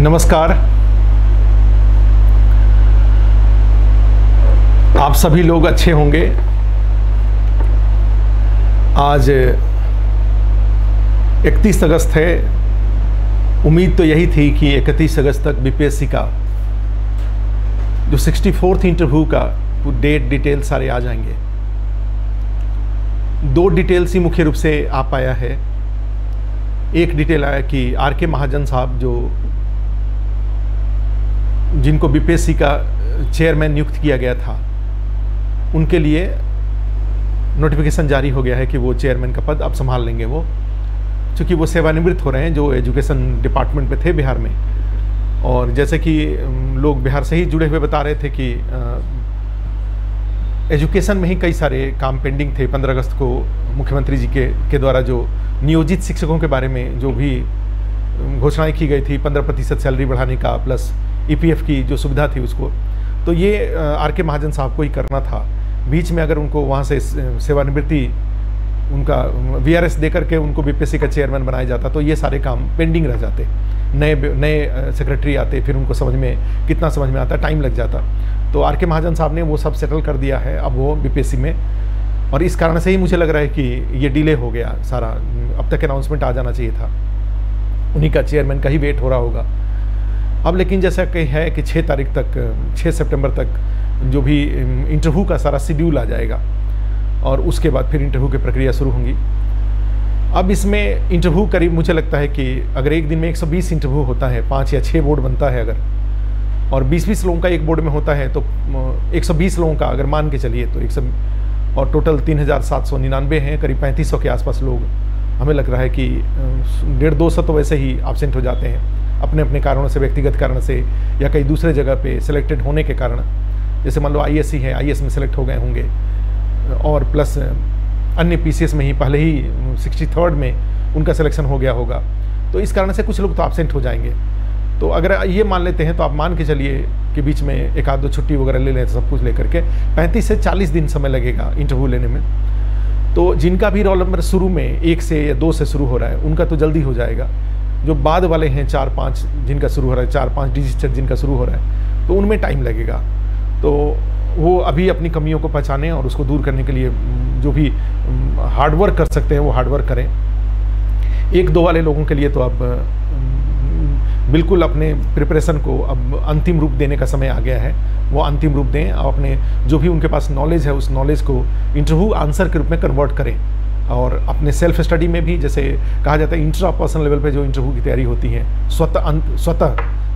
नमस्कार। आप सभी लोग अच्छे होंगे। आज 31 अगस्त है। उम्मीद तो यही थी कि 31 अगस्त तक बीपीएससी का जो 64th इंटरव्यू का डेट डिटेल सारे आ जाएंगे। दो डिटेल्स ही मुख्य रूप से आ पाया है। एक डिटेल आया कि आर.के. महाजन साहब जिनको बीपीएससी का चेयरमैन नियुक्त किया गया था, उनके लिए नोटिफिकेशन जारी हो गया है कि वो चेयरमैन का पद अब संभाल लेंगे। वो चूँकि वो सेवानिवृत्त हो रहे हैं, जो एजुकेशन डिपार्टमेंट में थे बिहार में। और जैसे कि लोग बिहार से ही जुड़े हुए बता रहे थे कि एजुकेशन में ही कई सारे काम पेंडिंग थे। 15 अगस्त को मुख्यमंत्री जी के द्वारा जो नियोजित शिक्षकों के बारे में जो भी घोषणाएं की गई थी, 15% सैलरी बढ़ाने का प्लस ईपीएफ की जो सुविधा थी उसको, तो ये आर.के. महाजन साहब को ही करना था। बीच में अगर उनको वहाँ से सेवानिवृत्ति उनका वीआरएस दे करके उनको बीपीएससी का चेयरमैन बनाया जाता तो ये सारे काम पेंडिंग रह जाते। नए सेक्रेटरी आते, फिर उनको समझ में आता, टाइम लग जाता। तो आर.के. महाजन साहब ने वो सब सेटल कर दिया है अब वो बीपीएससी में। और इस कारण से ही मुझे लग रहा है कि ये डिले हो गया सारा। अब तक अनाउंसमेंट आ जाना चाहिए था, उन्हीं का चेयरमैन का ही वेट हो रहा होगा अब। लेकिन जैसा कि है कि 6 सितंबर तक जो भी इंटरव्यू का सारा शेड्यूल आ जाएगा और उसके बाद फिर इंटरव्यू की प्रक्रिया शुरू होंगी। अब इसमें इंटरव्यू करीब मुझे लगता है कि अगर एक दिन में 120 इंटरव्यू होता है, 5 या 6 बोर्ड बनता है अगर, और 20-20 लोगों का एक बोर्ड में होता है, तो 120 लोगों का अगर मान के चलिए तो 100 और टोटल 3799 हैं, करीब 3500 के आसपास लोग। हमें लग रहा है कि 150-200 तो वैसे ही एब्सेंट हो जाते हैं अपने अपने कारणों से, व्यक्तिगत कारण से या कहीं दूसरे जगह पे सिलेक्टेड होने के कारण। जैसे मान लो आईएससी है, आईएएस में सेलेक्ट हो गए होंगे, और प्लस अन्य पीसीएस में ही पहले ही 63rd में उनका सिलेक्शन हो गया होगा। तो इस कारण से कुछ लोग तो एब्सेंट हो जाएंगे। तो अगर ये मान लेते हैं तो आप मान के चलिए कि बीच में एक आध दो छुट्टी वगैरह ले लें, सब कुछ लेकर के 35 से 40 दिन समय लगेगा इंटरव्यू लेने में। तो जिनका भी रोल नंबर शुरू में 1 से या 2 से शुरू हो रहा है उनका तो जल्दी हो जाएगा। जो बाद वाले हैं 4-5 जिनका शुरू हो रहा है, 4-5 डिजिट जिनका शुरू हो रहा है, तो उनमें टाइम लगेगा। तो वो अभी अपनी कमियों को पहचानें और उसको दूर करने के लिए जो भी हार्डवर्क कर सकते हैं वो हार्डवर्क करें। 1-2 वाले लोगों के लिए तो अब बिल्कुल अपने प्रिपरेशन को अब अंतिम रूप देने का समय आ गया है। वो अंतिम रूप दें और अपने जो भी उनके पास नॉलेज है उस नॉलेज को इंटरव्यू आंसर के रूप में कन्वर्ट करें। और अपने सेल्फ स्टडी में भी, जैसे कहा जाता है इंट्रा पर्सनल लेवल पे जो इंटरव्यू की तैयारी होती है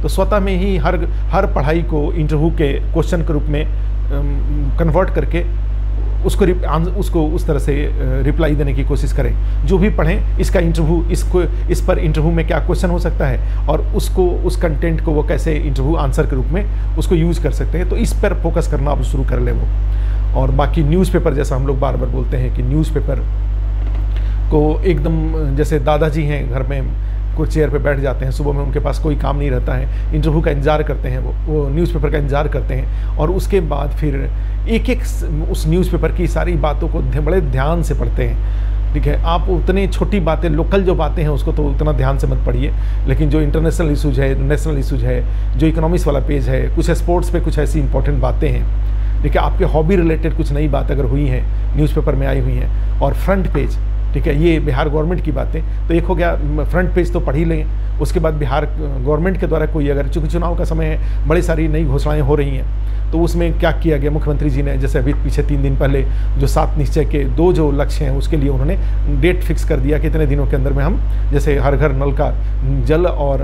स्वतः में ही हर पढ़ाई को इंटरव्यू के क्वेश्चन के रूप में कन्वर्ट करके उसको उस तरह से रिप्लाई देने की कोशिश करें। जो भी पढ़ें इसका इंटरव्यू इस पर इंटरव्यू में क्या क्वेश्चन हो सकता है और उस कंटेंट को वो कैसे इंटरव्यू आंसर के रूप में उसको यूज़ कर सकते हैं। तो इस पर फोकस करना अब शुरू कर लें वो। और बाकी न्यूज़पेपर, जैसा हम लोग बार बार बोलते हैं कि न्यूज़पेपर को एकदम, जैसे दादाजी हैं घर में कुछ चेयर पे बैठ जाते हैं, सुबह में उनके पास कोई काम नहीं रहता है, इंटरव्यू का इंतजार करते हैं, वो न्यूज़पेपर का इंतजार करते हैं। और उसके बाद फिर एक उस न्यूज़पेपर की सारी बातों को बड़े ध्यान से पढ़ते हैं। ठीक है, आप उतनी छोटी बातें, लोकल जो बातें हैं उसको तो उतना ध्यान से मत पढ़िए, लेकिन जो इंटरनेशनल इशूज़ है, नेशनल इशूज़ है, जो इकोनॉमिक्स वाला पेज है, कुछ स्पोर्ट्स पे कुछ ऐसी इंपॉर्टेंट बातें हैं, देखिए आपके हॉबी रिलेटेड कुछ नई बात अगर हुई है न्यूज़पेपर में आई हुई हैं, और फ्रंट पेज, ठीक है, ये बिहार गवर्नमेंट की बातें, तो एक हो गया फ्रंट पेज तो पढ़ ही लें। उसके बाद बिहार गवर्नमेंट के द्वारा कोई, अगर चूँकि चुनाव का समय है, बड़ी सारी नई घोषणाएं हो रही हैं, तो उसमें क्या किया गया मुख्यमंत्री जी ने, जैसे अभी पीछे 3 दिन पहले जो 7 निश्चय के 2 जो लक्ष्य हैं उसके लिए उन्होंने डेट फिक्स कर दिया कि इतने दिनों के अंदर में हम, जैसे हर घर नल का जल और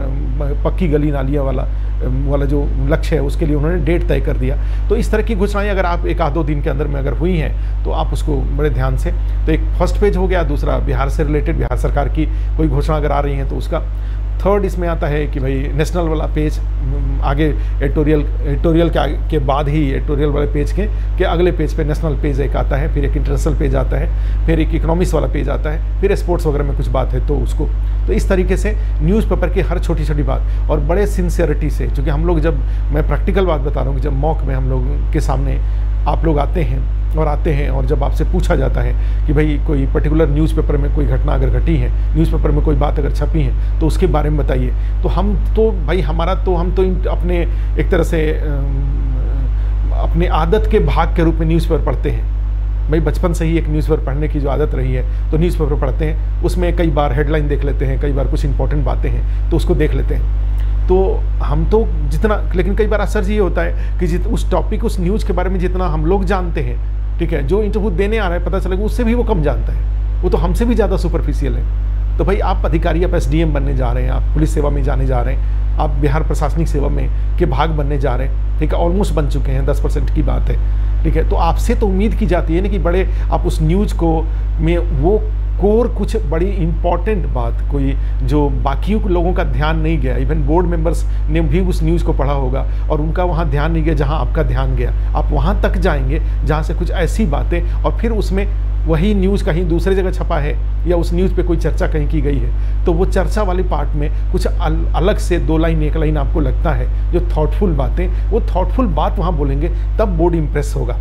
पक्की गली नालियाँ वाला जो लक्ष्य है उसके लिए उन्होंने डेट तय कर दिया। तो इस तरह की घोषणाएं अगर आप 1-2 दिन के अंदर में अगर हुई हैं तो आप उसको बड़े ध्यान से, तो एक फर्स्ट पेज हो गया। दूसरा बिहार से रिलेटेड, बिहार सरकार की कोई घोषणा अगर आ रही है तो उसका। थर्ड इसमें आता है कि भाई नेशनल वाला पेज, आगे एडिटोरियल के बाद ही एडिटोरियल वाले पेज के अगले पेज पे नेशनल पेज एक आता है, फिर एक इंटरनेशनल पेज आता है, फिर एक इकोनॉमिक्स वाला पेज आता है, फिर स्पोर्ट्स वगैरह में कुछ बात है तो उसको। तो इस तरीके से न्यूज़पेपर की हर छोटी छोटी बात और बड़े सिंसियरिटी से, क्योंकि हम लोग, जब मैं प्रैक्टिकल बात बता रहा हूँ कि जब मॉक में हम लोग के सामने आप लोग आते हैं और आते हैं और जब आपसे पूछा जाता है कि भाई कोई पर्टिकुलर न्यूज़पेपर में कोई घटना अगर घटी है, न्यूज़पेपर में कोई बात अगर छपी है तो उसके बारे में बताइए, तो हम तो भाई हम तो अपने एक तरह से अपने आदत के भाग के रूप में न्यूज़पेपर पढ़ते हैं। भाई बचपन से ही एक न्यूज़पेपर पढ़ने की जो आदत रही है, तो न्यूज़पेपर पढ़ते हैं, उसमें कई बार हेडलाइन देख लेते हैं, कई बार कुछ इंपॉर्टेंट बातें हैं तो उसको देख लेते हैं। तो हम तो जितना, लेकिन कई बार असर ये होता है कि उस टॉपिक, उस न्यूज़ के बारे में जितना हम लोग जानते हैं, ठीक है, जो इंटरव्यू देने आ रहा है पता चलेगा उससे भी वो कम जानता है, वो तो हमसे भी ज़्यादा सुपरफिशियल है। तो भाई आप अधिकारी, आप SDM बनने जा रहे हैं, आप पुलिस सेवा में जाने जा रहे हैं, आप बिहार प्रशासनिक सेवा में के भाग बनने जा रहे हैं, ठीक है, ऑलमोस्ट बन चुके हैं, 10% की बात है, ठीक है। तो आपसे तो उम्मीद की जाती है ना कि बड़े आप उस न्यूज़ को में वो कोर कुछ बड़ी इंपॉर्टेंट बात, कोई जो बाकी लोगों का ध्यान नहीं गया, इवन बोर्ड मेंबर्स ने भी उस न्यूज़ को पढ़ा होगा और उनका वहाँ ध्यान नहीं गया जहाँ आपका ध्यान गया, आप वहाँ तक जाएंगे जहाँ से कुछ ऐसी बातें, और फिर उसमें वही न्यूज़ कहीं दूसरी जगह छपा है या उस न्यूज़ पे कोई चर्चा कहीं की गई है, तो वो चर्चा वाली पार्ट में कुछ अलग से 2 लाइन 1 लाइन आपको लगता है जो थॉटफुल बातें, वो थॉटफुल बात वहाँ बोलेंगे, तब बोर्ड इम्प्रेस होगा।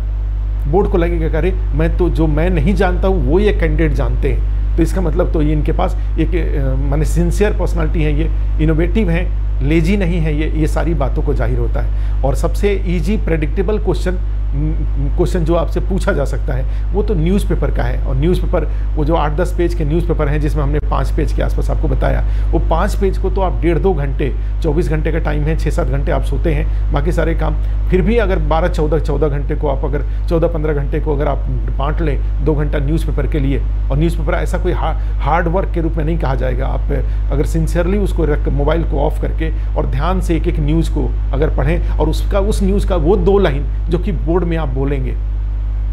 बोर्ड को लगेगा कि अरे मैं तो जो मैं नहीं जानता हूँ वो ये कैंडिडेट जानते हैं, तो इसका मतलब तो ये इनके पास एक माने सिंसियर पर्सनालिटी है, ये इनोवेटिव है, लेजी नहीं है, ये सारी बातों को जाहिर होता है। और सबसे ईजी प्रेडिक्टेबल क्वेश्चन जो आपसे पूछा जा सकता है वो तो न्यूज़पेपर का है। और न्यूज़पेपर वो जो 8-10 पेज के न्यूज़पेपर हैं जिसमें हमने 5 पेज के आसपास आपको बताया, वो 5 पेज को तो आप 1.5-2 घंटे, 24 घंटे का टाइम है, 6-7 घंटे आप सोते हैं, बाकी सारे काम, फिर भी अगर 12-14 घंटे को आप अगर 14-15 घंटे को अगर आप बांट लें 2 घंटा न्यूज़पेपर के लिए, और न्यूज़पेपर ऐसा कोई हार्ड वर्क के रूप में नहीं कहा जाएगा, आप अगर सिंसियरली उसको मोबाइल को ऑफ करके और ध्यान से एक न्यूज़ को अगर पढ़ें और उस न्यूज़ का वो 2 लाइन जो कि बोर्ड में आप बोलेंगे,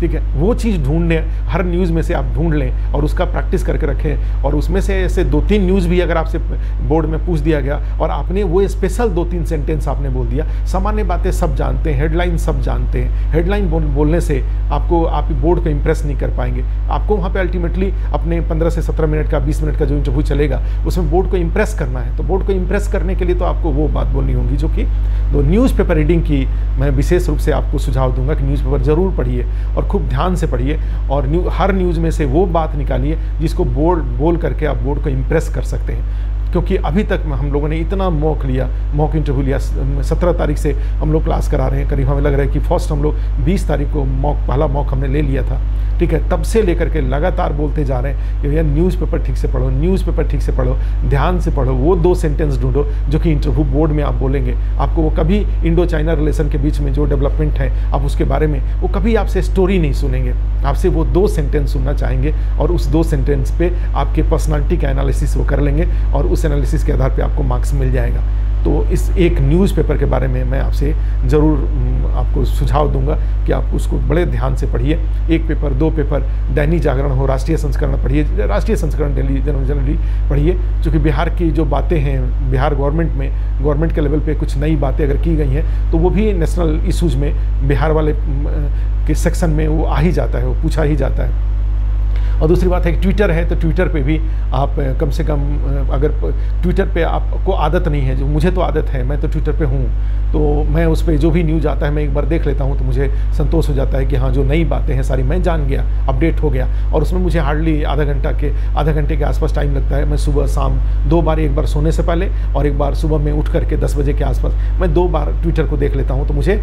ठीक है, वो चीज़ ढूंढने, हर न्यूज़ में से आप ढूंढ लें और उसका प्रैक्टिस करके रखें। और उसमें से ऐसे 2-3 न्यूज़ भी अगर आपसे बोर्ड में पूछ दिया गया और आपने वो स्पेशल 2-3 सेंटेंस आपने बोल दिया, सामान्य बातें सब जानते हैं, हेडलाइन सब जानते हैं, हेडलाइन बोलने से आप बोर्ड को इम्प्रेस नहीं कर पाएंगे। आपको वहाँ पर अल्टीमेटली अपने 15 से 17 मिनट का, 20 मिनट का जो इंटरव्यू चलेगा उसमें बोर्ड को इम्प्रेस करना है। तो बोर्ड को इम्प्रेस करने के लिए तो आपको वो बात बोलनी होगी जो कि न्यूज़पेपर रीडिंग की मैं विशेष रूप से आपको सुझाव दूंगा कि न्यूज़पेपर ज़रूर पढ़िए और खूब ध्यान से पढ़िए, और हर न्यूज़ में से वो बात निकालिए जिसको बोल करके आप बोर्ड को इम्प्रेस कर सकते हैं। क्योंकि अभी तक हम लोगों ने इतना मॉक इंटरव्यू लिया, 17 तारीख से हम लोग क्लास करा रहे हैं, करीब हमें लग रहा है कि फर्स्ट हम लोग 20 तारीख को पहला मॉक हमने ले लिया था, ठीक है। तब से लेकर के लगातार बोलते जा रहे हैं कि भैया न्यूज़पेपर ठीक से पढ़ो, न्यूज़पेपर ठीक से पढ़ो, ध्यान से पढ़ो, वो 2 सेंटेंस ढूंढो जो कि इंटरव्यू बोर्ड में आप बोलेंगे। आपको वो कभी इंडो चाइना रिलेशन के बीच में जो डेवलपमेंट है आप उसके बारे में वो कभी आपसे स्टोरी नहीं सुनेंगे, आपसे वो 2 सेंटेंस सुनना चाहेंगे और उस 2 सेंटेंस पे आपके पर्सनालिटी का एनालिसिस वो कर लेंगे और उस एनालिसिस के आधार पे आपको मार्क्स मिल जाएगा। तो इस एक न्यूज़पेपर के बारे में मैं आपसे ज़रूर आपको सुझाव दूंगा कि आप उसको बड़े ध्यान से पढ़िए। 1 पेपर, 2 पेपर, दैनिक जागरण हो, राष्ट्रीय संस्करण पढ़िए, राष्ट्रीय संस्करण डेली जनरली पढ़िए, क्योंकि बिहार की जो बातें हैं, बिहार गवर्नमेंट के लेवल पे कुछ नई बातें अगर की गई हैं तो वो भी नेशनल इशूज़ में बिहार वाले के सेक्शन में वो आ ही जाता है, वो पूछा ही जाता है। और दूसरी बात है कि ट्विटर है, तो ट्विटर पे भी आप कम से कम अगर ट्विटर पे आपको आदत नहीं है, जो मुझे तो आदत है, मैं तो ट्विटर पे हूँ, तो मैं उस पर जो भी न्यूज़ आता है मैं एक बार देख लेता हूँ, तो मुझे संतोष हो जाता है कि हाँ जो नई बातें हैं सारी मैं जान गया, अपडेट हो गया। और उसमें मुझे हार्डली आधा घंटे के आसपास टाइम लगता है। मैं सुबह शाम 2 बार, एक बार सोने से पहले और एक बार सुबह में उठ करके 10 बजे के आसपास मैं 2 बार ट्विटर को देख लेता हूँ, तो मुझे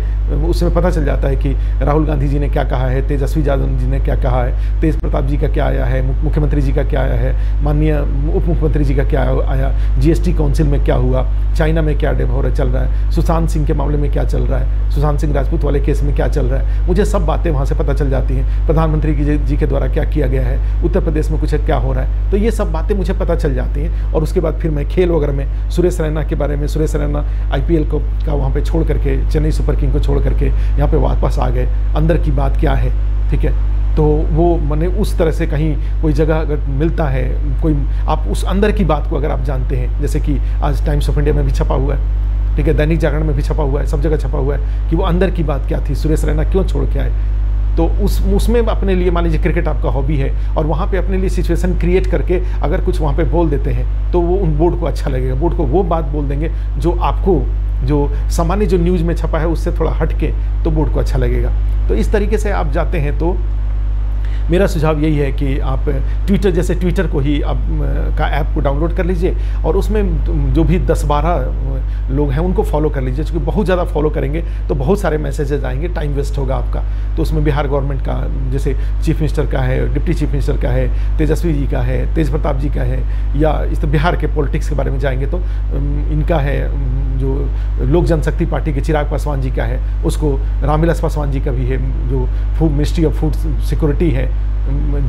उसमें पता चल जाता है कि राहुल गांधी जी ने क्या कहा है, तेजस्वी यादव जी ने क्या कहा है, तेज प्रताप जी का क्या आया है, मुख्यमंत्री जी का क्या आया है, माननीय उप मुख्यमंत्री जी का क्या आया, GST काउंसिल में क्या हुआ, चाइना में क्या चल रहा है, सुशांत सिंह के मामले में क्या चल रहा है, सुशांत सिंह राजपूत वाले केस में क्या चल रहा है, मुझे सब बातें वहाँ से पता चल जाती हैं। प्रधानमंत्री जी के द्वारा क्या किया गया है, उत्तर प्रदेश में कुछ क्या हो रहा है, तो ये सब बातें मुझे पता चल जाती हैं। और उसके बाद फिर मैं खेल वगैरह में सुरेश रैना के बारे में, सुरेश रैना IPL का वहाँ पर छोड़ करके, चेन्नई सुपर किंग को छोड़ करके यहाँ पर वापस आ गए, अंदर की बात क्या है, ठीक है। तो वो मैंने उस तरह से कहीं कोई जगह अगर मिलता है, कोई आप उस अंदर की बात को अगर आप जानते हैं, जैसे कि आज टाइम्स ऑफ इंडिया में भी छपा हुआ है, ठीक है, दैनिक जागरण में भी छपा हुआ है, सब जगह छपा हुआ है कि वो अंदर की बात क्या थी, सुरेश रैना क्यों छोड़ के आए, तो उसमें अपने लिए मान लीजिए क्रिकेट आपका हॉबी है और वहाँ पे अपने लिए सिचुएशन क्रिएट करके अगर कुछ वहाँ पे बोल देते हैं तो वो उन बोर्ड को अच्छा लगेगा, बोर्ड को वो बात बोल देंगे जो आपको जो सामान्य जो न्यूज़ में छपा है उससे थोड़ा हट के, तो बोर्ड को अच्छा लगेगा। तो इस तरीके से आप जाते हैं तो मेरा सुझाव यही है कि आप ट्विटर जैसे ट्विटर को ही आप का ऐप को डाउनलोड कर लीजिए और उसमें जो भी 10-12 लोग हैं उनको फॉलो कर लीजिए, क्योंकि बहुत ज़्यादा फॉलो करेंगे तो बहुत सारे मैसेजेस आएंगे, टाइम वेस्ट होगा आपका। तो उसमें बिहार गवर्नमेंट का, जैसे चीफ मिनिस्टर का है, डिप्टी चीफ मिनिस्टर का है, तेजस्वी जी का है, तेज प्रताप जी का है, या इस बिहार के पॉलिटिक्स के बारे में जाएंगे तो इनका है, जो लोक जनशक्ति पार्टी के चिराग पासवान जी का है, उसको रामविलास पासवान जी का भी है, जो food ministry of food security है,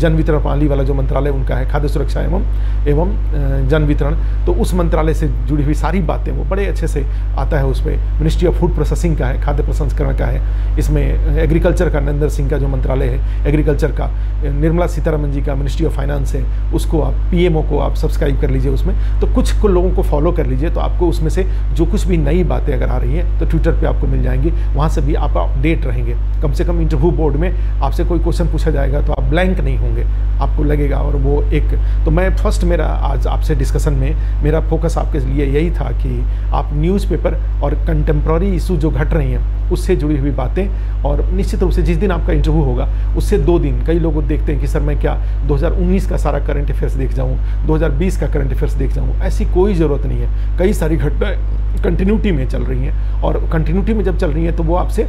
जन वितरण प्रणाली वाला जो मंत्रालय उनका है, खाद्य सुरक्षा एवं जन वितरण, तो उस मंत्रालय से जुड़ी हुई सारी बातें वो बड़े अच्छे से आता है। उस पर मिनिस्ट्री ऑफ फूड प्रोसेसिंग का है, खाद्य प्रसंस्करण का है, इसमें एग्रीकल्चर का नरेंद्र सिंह का जो मंत्रालय है एग्रीकल्चर का, निर्मला सीतारमन जी का मिनिस्ट्री ऑफ फाइनेंस है, उसको आप PMO को आप सब्सक्राइब कर लीजिए उसमें। तो कुछ को लोगों को फॉलो कर लीजिए, तो आपको उसमें से जो कुछ भी नई बातें अगर आ रही हैं तो ट्विटर पर आपको मिल जाएंगी, वहाँ से भी आप अपडेट रहेंगे। कम से कम इंटरव्यू बोर्ड में आपसे कोई क्वेश्चन पूछा जाएगा तो आप ब्लैंक नहीं होंगे, आपको लगेगा। और वो एक तो मैं फर्स्ट मेरा आज आपसे डिस्कशन में मेरा फोकस आपके लिए यही था कि आप न्यूज़पेपर और कंटेम्प्ररी इशू जो घट रही हैं उससे जुड़ी हुई बातें, और निश्चित रूप से जिस दिन आपका इंटरव्यू होगा उससे 2 दिन, कई लोग देखते हैं कि सर मैं क्या 2019 का सारा करंट अफेयर्स देख जाऊँ, 2020 का करंट अफेयर्स देख जाऊँ, ऐसी कोई ज़रूरत नहीं है। कई सारी घटनाएं कंटिन्यूटी में चल रही हैं, और कंटिन्यूटी में जब चल रही हैं तो वो आपसे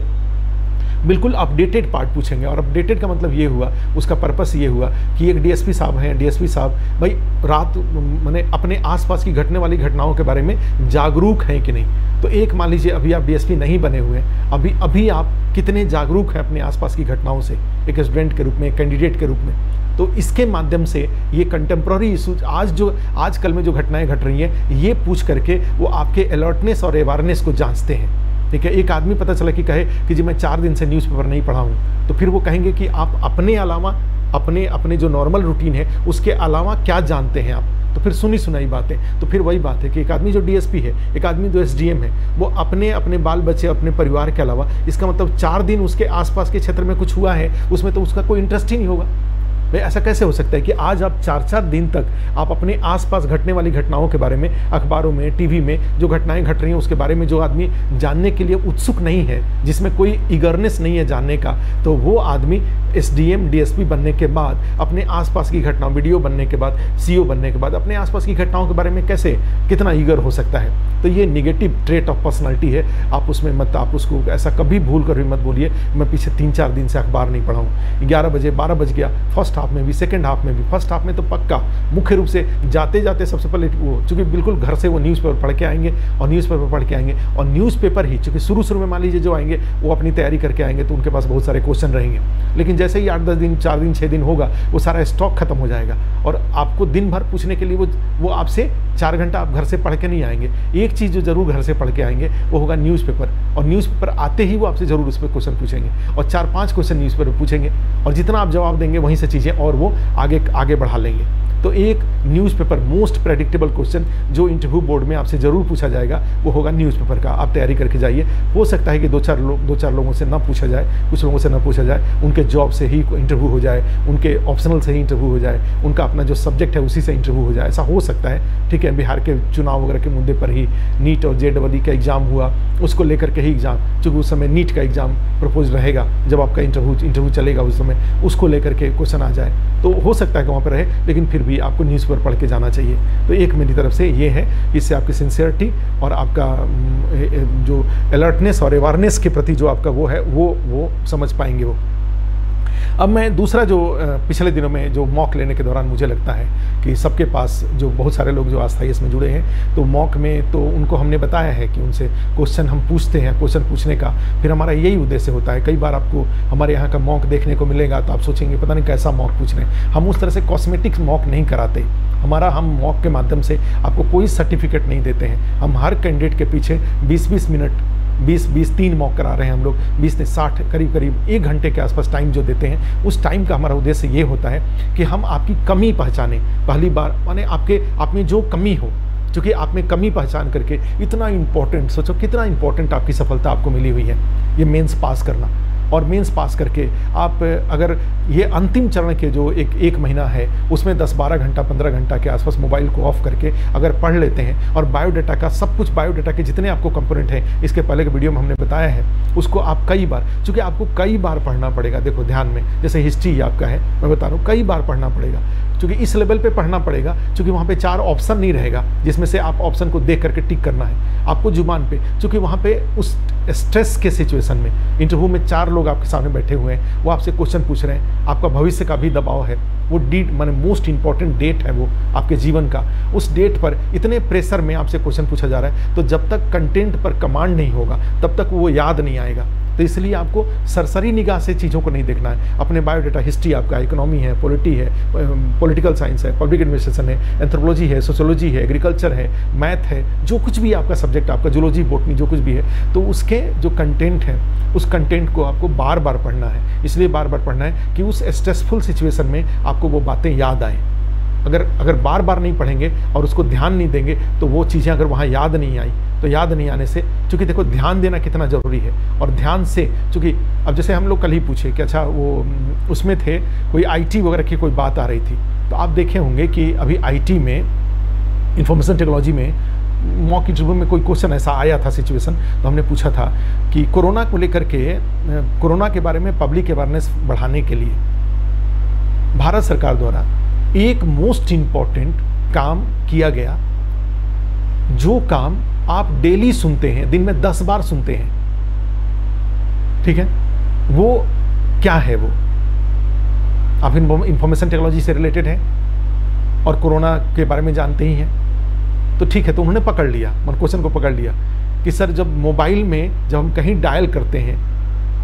बिल्कुल अपडेटेड पार्ट पूछेंगे। और अपडेटेड का मतलब ये हुआ, उसका पर्पस ये हुआ कि एक DSP साहब हैं, DSP साहब भाई रात माने अपने आसपास की घटने वाली घटनाओं के बारे में जागरूक हैं कि नहीं। तो एक मान लीजिए अभी आप DSP नहीं बने हुए हैं, अभी आप कितने जागरूक हैं अपने आसपास की घटनाओं से, एक स्टूडेंट के रूप में, एक कैंडिडेट के रूप में। तो इसके माध्यम से ये कंटेम्प्ररी इशूज आजकल में जो घटनाएं घट रही हैं ये पूछ करके वो आपके अलर्टनेस और अवेयरनेस को जांचते हैं। ठीक है, एक आदमी पता चला कि कहे कि जी मैं 4 दिन से न्यूज़पेपर नहीं पढ़ा हूँ, तो फिर वो कहेंगे कि आप अपने अलावा अपने जो नॉर्मल रूटीन है उसके अलावा क्या जानते हैं आप, तो फिर सुनी सुनाई बातें। तो फिर वही बात है कि एक आदमी जो DSP है, एक आदमी जो SDM है, वो अपने बाल बच्चे, अपने परिवार के अलावा, इसका मतलब 4 दिन उसके आसपास के क्षेत्र में कुछ हुआ है उसमें तो उसका कोई इंटरेस्ट ही नहीं होगा। भाई ऐसा कैसे हो सकता है कि आज आप 4-4 दिन तक आप अपने आसपास घटने वाली घटनाओं के बारे में, अखबारों में, टीवी में जो घटनाएं घट रही हैं उसके बारे में जो आदमी जानने के लिए उत्सुक नहीं है, जिसमें कोई ईगरनेस नहीं है जानने का, तो वो आदमी SDM DSP बनने के बाद, अपने आसपास की घटनाओं, वीडियो बनने के बाद, CO बनने के बाद अपने आसपास की घटनाओं के बारे में कैसे कितना ईगर हो सकता है। तो ये नेगेटिव ट्रेट ऑफ पर्सनालिटी है, आप उसमें मत, आप उसको ऐसा कभी भूल कर भी मत बोलिए मैं पीछे 3-4 दिन से अखबार नहीं पढ़ा हूँ। 11 बजे 12 बज गया, फर्स्ट हाफ में भी, सेकंड हाफ में भी, फर्स्ट हाफ में तो पक्का मुख्य रूप से जाते जाते सबसे पहले वो, चूँकि बिल्कुल घर से वो न्यूज़पेपर पढ़ के आएंगे, और न्यूज़पेपर पढ़ के आएंगे, और न्यूज़पेपर ही चूँकि शुरू में मान लीजिए जो आएंगे वो अपनी तैयारी करके आएंगे तो उनके पास बहुत सारे क्वेश्चन रहेंगे, लेकिन जैसे ही 8-10 दिन, 4 दिन, 6 दिन होगा वो सारा स्टॉक खत्म हो जाएगा, और आपको दिन भर पूछने के लिए वो आपसे 4 घंटा आप घर से पढ़ के नहीं आएंगे। एक चीज़ जो जरूर घर से पढ़ के आएंगे वो होगा न्यूज़पेपर, और न्यूज़पेपर आते ही वो आपसे जरूर उस पर क्वेश्चन पूछेंगे, और 4-5 क्वेश्चन न्यूज़पेपर पूछेंगे, और जितना आप जवाब देंगे वहीं से चीज़ें और वो आगे बढ़ा लेंगे। तो एक न्यूज़पेपर मोस्ट प्रेडिक्टेबल क्वेश्चन जो इंटरव्यू बोर्ड में आपसे ज़रूर पूछा जाएगा वो होगा न्यूज़पेपर का। आप तैयारी करके जाइए, हो सकता है कि 2-4 लोगों से ना पूछा जाए, कुछ लोगों से ना पूछा जाए, उनके जॉब से ही इंटरव्यू हो जाए, उनके ऑप्शनल से ही इंटरव्यू हो जाए, उनका अपना जो सब्जेक्ट है उसी से इंटरव्यू हो जाए, ऐसा हो सकता है। ठीक है, बिहार के चुनाव वगैरह के मुद्दे पर ही नीट और JEE का एग्ज़ाम हुआ, उसको लेकर के ही एग्ज़ाम, चूँकि उस समय नीट का एग्ज़ाम प्रपोज रहेगा, जब आपका इंटरव्यू चलेगा उस समय उसको लेकर के क्वेश्चन आ जाए, तो हो सकता है कि वहाँ पर रहे, लेकिन फिर भी आपको न्यूज़पेपर पढ़ के जाना चाहिए। तो एक मेरी तरफ से ये है, इससे आपकी सिंसियरिटी और आपका जो अलर्टनेस और अवेयरनेस के प्रति जो आपका वो है वो समझ पाएंगे वो। अब मैं दूसरा जो पिछले दिनों में जो मॉक लेने के दौरान मुझे लगता है कि सबके पास जो बहुत सारे लोग जो अस्थायी इसमें जुड़े हैं, तो मॉक में तो उनको हमने बताया है कि उनसे क्वेश्चन हम पूछते हैं, क्वेश्चन पूछने का फिर हमारा यही उद्देश्य होता है। कई बार आपको हमारे यहाँ का मॉक देखने को मिलेगा तो आप सोचेंगे पता नहीं कैसा मॉक पूछ रहे हैं। हम उस तरह से कॉस्मेटिक्स मॉक नहीं कराते, हम मॉक के माध्यम से आपको कोई सर्टिफिकेट नहीं देते हैं। हम हर कैंडिडेट के पीछे 20-20 मिनट 20-3 मॉक करा रहे हैं हम लोग, 20 से 60 करीब 1 घंटे के आसपास टाइम जो देते हैं, उस टाइम का हमारा उद्देश्य ये होता है कि हम आपकी कमी पहचानें। पहली बार माने आप में जो कमी हो, क्योंकि आप में कमी पहचान करके इतना इम्पोर्टेंट, सोचो कितना इम्पोर्टेंट आपकी सफलता आपको मिली हुई है, ये मेंस पास करना। और मेंस पास करके आप अगर ये अंतिम चरण के जो एक महीना है उसमें 10-12 घंटा 15 घंटा के आसपास मोबाइल को ऑफ करके अगर पढ़ लेते हैं और बायोडाटा का सब कुछ, बायोडाटा के जितने आपको कंपोनेंट हैं इसके पहले के वीडियो में हमने बताया है, उसको आप कई बार, चूँकि आपको कई बार पढ़ना पड़ेगा। देखो ध्यान में, जैसे हिस्ट्री आपका है, मैं बता रहा हूँ कई बार पढ़ना पड़ेगा, क्योंकि इस लेवल पे पढ़ना पड़ेगा, क्योंकि वहाँ पे 4 ऑप्शन नहीं रहेगा जिसमें से आप ऑप्शन को देख करके टिक करना है आपको जुबान पे, क्योंकि वहाँ पे उस स्ट्रेस के सिचुएशन में इंटरव्यू में 4 लोग आपके सामने बैठे हुए हैं, वो आपसे क्वेश्चन पूछ रहे हैं, आपका भविष्य का भी दबाव है, वो डेट माने मोस्ट इंपॉर्टेंट डेट है वो आपके जीवन का, उस डेट पर इतने प्रेशर में आपसे क्वेश्चन पूछा जा रहा है, तो जब तक कंटेंट पर कमांड नहीं होगा तब तक वो याद नहीं आएगा। तो इसलिए आपको सरसरी निगाह से चीज़ों को नहीं देखना है। अपने बायोडाटा, हिस्ट्री आपका, इकोनॉमी है, पॉलिटी है, पॉलिटिकल साइंस है, पब्लिक एडमिनिस्ट्रेशन है, एंथ्रोपोलॉजी है, सोशियोलॉजी है, एग्रीकल्चर है, मैथ है, जो कुछ भी आपका सब्जेक्ट, आपका जूलॉजी, बॉटनी, जो कुछ भी है, तो उसके जो कंटेंट है उस कंटेंट को आपको बार बार पढ़ना है। इसलिए बार बार पढ़ना है कि उस स्ट्रेसफुल सिचुएशन में आपको वो बातें याद आएँ। अगर बार बार नहीं पढ़ेंगे और उसको ध्यान नहीं देंगे तो वो चीज़ें अगर वहाँ याद नहीं आई, तो याद नहीं आने से, चूँकि देखो ध्यान देना कितना ज़रूरी है, और ध्यान से, चूँकि अब जैसे हम लोग कल ही पूछे कि अच्छा वो उसमें थे कोई IT वगैरह की कोई बात आ रही थी, तो आप देखे होंगे कि अभी IT में, इंफॉर्मेशन टेक्नोलॉजी में मॉक इंटरव्यू में कोई क्वेश्चन ऐसा आया था सिचुएशन, तो हमने पूछा था कि कोरोना को लेकर के, कोरोना के बारे में पब्लिक अवेयरनेस बढ़ाने के लिए भारत सरकार द्वारा एक मोस्ट इम्पॉर्टेंट काम किया गया, जो काम आप डेली सुनते हैं, दिन में 10 बार सुनते हैं, ठीक है, वो क्या है? वो आप इंफॉर्मेशन टेक्नोलॉजी से रिलेटेड है और कोरोना के बारे में जानते ही हैं, तो ठीक है। तो उन्होंने पकड़ लिया, मन क्वेश्चन को पकड़ लिया कि सर जब मोबाइल में जब हम कहीं डायल करते हैं,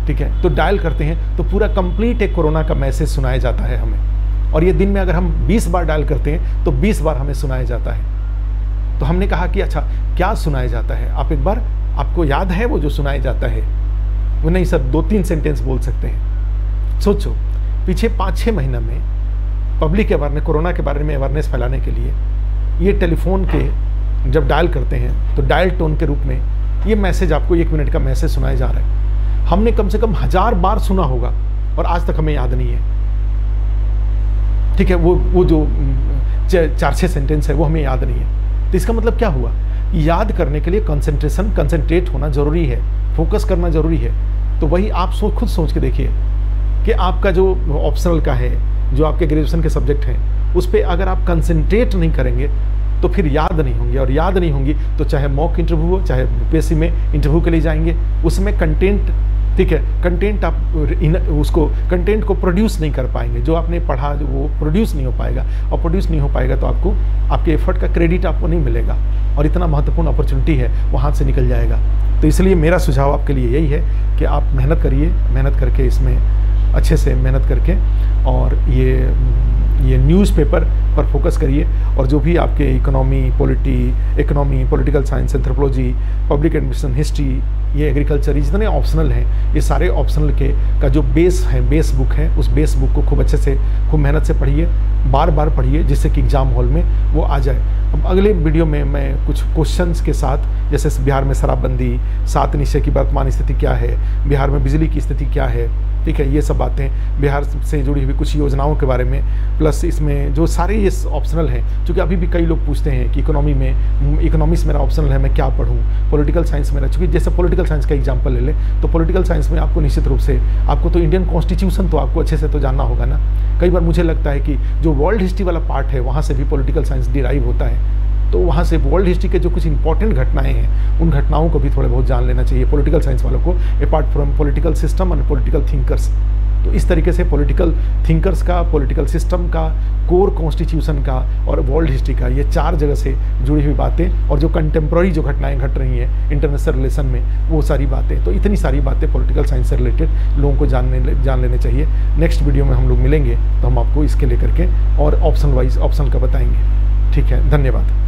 ठीक है, तो डायल करते हैं तो पूरा कंप्लीट एक कोरोना का मैसेज सुनाया जाता है हमें, और ये दिन में अगर हम 20 बार डायल करते हैं तो 20 बार हमें सुनाया जाता है। तो हमने कहा कि अच्छा क्या सुनाया जाता है, आप एक बार, आपको याद है वो जो सुनाया जाता है? वो नहीं सर, 2-3 सेंटेंस बोल सकते हैं। सोचो, पीछे 5-6 महीना में पब्लिक अवेयरनेस, कोरोना के बारे में अवेयरनेस फैलाने के लिए ये टेलीफोन के जब डायल करते हैं तो डायल टोन के रूप में ये मैसेज, आपको 1 मिनट का मैसेज सुनाया जा रहा है। हमने कम से कम 1000 बार सुना होगा और आज तक हमें याद नहीं है, ठीक है। वो जो 4-6 सेंटेंस है वो हमें याद नहीं है। तो इसका मतलब क्या हुआ? याद करने के लिए कंसंट्रेट होना जरूरी है, फोकस करना जरूरी है। तो वही आप खुद सोच के देखिए कि आपका जो ऑप्शनल का है, जो आपके ग्रेजुएशन के सब्जेक्ट हैं, उस पर अगर आप कंसंट्रेट नहीं करेंगे तो फिर याद नहीं होंगे, और याद नहीं होंगी तो चाहे मॉक इंटरव्यू हो, चाहे यूपीएससी में इंटरव्यू के लिए जाएंगे, उसमें कंटेंट, ठीक है, कंटेंट आप उसको कंटेंट को प्रोड्यूस नहीं कर पाएंगे, जो आपने पढ़ा जो वो प्रोड्यूस नहीं हो पाएगा, और प्रोड्यूस नहीं हो पाएगा तो आपको आपके एफर्ट का क्रेडिट आपको नहीं मिलेगा, और इतना महत्वपूर्ण अपॉर्चुनिटी है वो हाथ से निकल जाएगा। तो इसलिए मेरा सुझाव आपके लिए यही है कि आप मेहनत करिए, मेहनत करके इसमें अच्छे से मेहनत करके, और ये न्यूज़पेपर पर फोकस करिए, और जो भी आपके economy, political science, anthropology, public administration, history, ये एग्रीकल्चर, ये जितने ऑप्शनल हैं, ये सारे ऑप्शनल का जो बेस है, बेस बुक है, उस बेस बुक को खूब अच्छे से, खूब मेहनत से पढ़िए, बार बार पढ़िए, जिससे कि एग्जाम हॉल में वो आ जाए। अब अगले वीडियो में मैं कुछ क्वेश्चंस के साथ, जैसे बिहार में शराबबंदी, 7 निश्चय की वर्तमान स्थिति क्या है, बिहार में बिजली की स्थिति क्या है, ठीक है, ये सब बातें, बिहार से जुड़ी हुई कुछ योजनाओं के बारे में, प्लस इसमें जो सारे ये ऑप्शनल हैं, क्योंकि अभी भी कई लोग पूछते हैं कि इकोनॉमिक्स मेरा ऑप्शनल है, मैं क्या पढ़ूँ, पॉलिटिकल साइंस मेरा, चूँकि जैसे पॉलिटिकल साइंस का एग्जाम्पल ले लें, तो पॉलिटिकल साइंस में आपको निश्चित रूप से आपको तो इंडियन कॉन्स्टिट्यूशन तो आपको अच्छे से तो जानना होगा ना। कई बार मुझे लगता है कि जो वर्ल्ड हिस्ट्री वाला पार्ट है वहाँ से भी पॉलिटिकल साइंस डिराइव होता है, तो वहाँ से वर्ल्ड हिस्ट्री के जो कुछ इंपॉर्टेंट घटनाएं हैं, उन घटनाओं को भी थोड़े बहुत जान लेना चाहिए पॉलिटिकल साइंस वालों को, apart from political system and political thinkers. तो इस तरीके से पॉलिटिकल थिंकर्स का, पॉलिटिकल सिस्टम का, कोर कॉन्स्टिट्यूशन का और वर्ल्ड हिस्ट्री का, ये 4 जगह से जुड़ी हुई बातें, और जो कंटेम्प्रेरी जो घटनाएं घट रही हैं इंटरनेशनल रिलेशन में, वो सारी बातें, तो इतनी सारी बातें पॉलिटिकल साइंस से रिलेटेड लोगों को जान लेने चाहिए। नेक्स्ट वीडियो में हम लोग मिलेंगे तो हम आपको इसके लेकर के और ऑप्शन वाइज ऑप्शन का बताएंगे। ठीक है, धन्यवाद।